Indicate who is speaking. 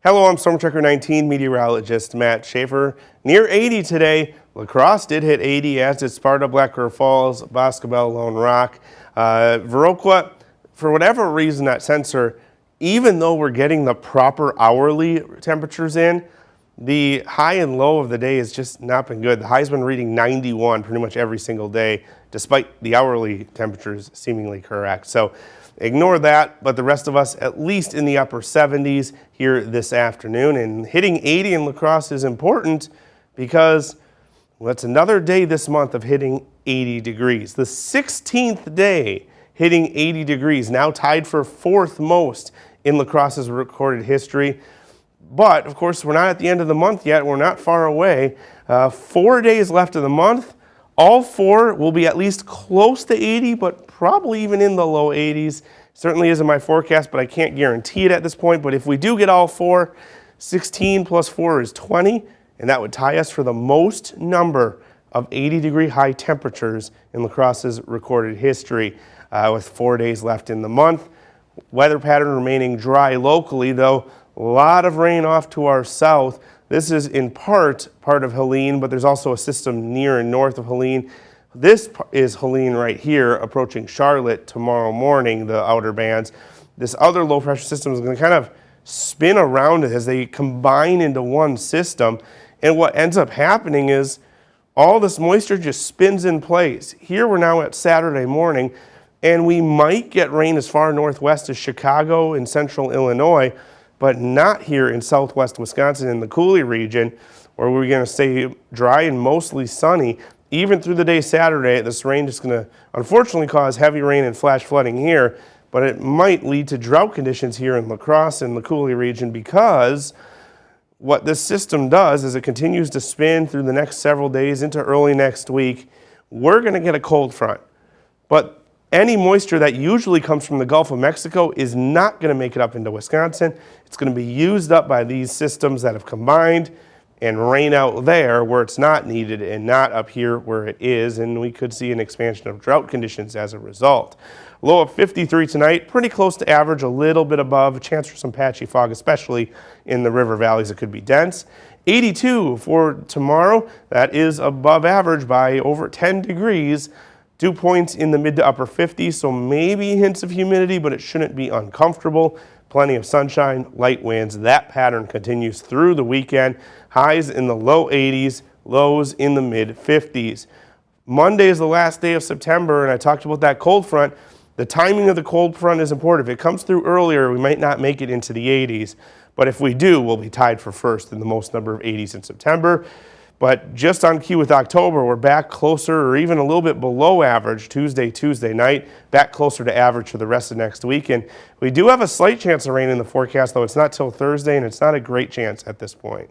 Speaker 1: Hello, I'm Storm Tracker 19 meteorologist Matt Schaefer. Near 80 today. La Crosse did hit 80, as did Sparta, Black River Falls, Boscobel, Lone Rock. Viroqua, for whatever reason, that sensor, even though we're getting the proper hourly temperatures in, the high and low of the day has just not been good. The high's been reading 91 pretty much every single day, despite the hourly temperatures seemingly correct. So ignore that, but the rest of us at least in the upper 70s here this afternoon. And hitting 80 in La Crosse is important because, well, it's another day this month of hitting 80 degrees. The 16th day hitting 80 degrees, now tied for fourth most in La Crosse's recorded history. But, of course, we're not at the end of the month yet. We're not far away. 4 days left of the month. All four will be at least close to 80, but probably even in the low 80s. Certainly isn't my forecast, but I can't guarantee it at this point. But if we do get all four, 16 plus 4 is 20, and that would tie us for the most number of 80-degree high temperatures in La Crosse's recorded history, with 4 days left in the month. Weather pattern remaining dry locally, though. A lot of rain off to our south. This is in part of Helene, but there's also a system near and north of Helene. This is Helene right here, approaching Charlotte tomorrow morning, the outer bands. This other low pressure system is going to kind of spin around it as they combine into one system. And what ends up happening is all this moisture just spins in place. Here we're now at Saturday morning, and we might get rain as far northwest as Chicago and central Illinois, but not here in southwest Wisconsin in the Coulee region, where we're going to stay dry and mostly sunny. Even through the day Saturday, this rain is going to unfortunately cause heavy rain and flash flooding here, but it might lead to drought conditions here in La Crosse and the Coulee region, because what this system does is it continues to spin through the next several days into early next week. We're going to get a cold front, but any moisture that usually comes from the Gulf of Mexico is not going to make it up into Wisconsin. It's going to be used up by these systems that have combined and rain out there where it's not needed and not up here where it is, and we could see an expansion of drought conditions as a result. Low of 53 tonight, pretty close to average, a little bit above, a chance for some patchy fog, especially in the river valleys. It could be dense. 82 for tomorrow, that is above average by over 10 degrees. Dew points in the mid to upper 50s, so maybe hints of humidity, but it shouldn't be uncomfortable. Plenty of sunshine, light winds. That pattern continues through the weekend. Highs in the low 80s, lows in the mid 50s. Monday is the last day of September, and I talked about that cold front. The timing of the cold front is important. If it comes through earlier, we might not make it into the 80s, but if we do, we'll be tied for first in the most number of 80s in September. But just on cue with October, we're back closer or even a little bit below average Tuesday night, back closer to average for the rest of next week. And we do have a slight chance of rain in the forecast, though it's not till Thursday, and it's not a great chance at this point.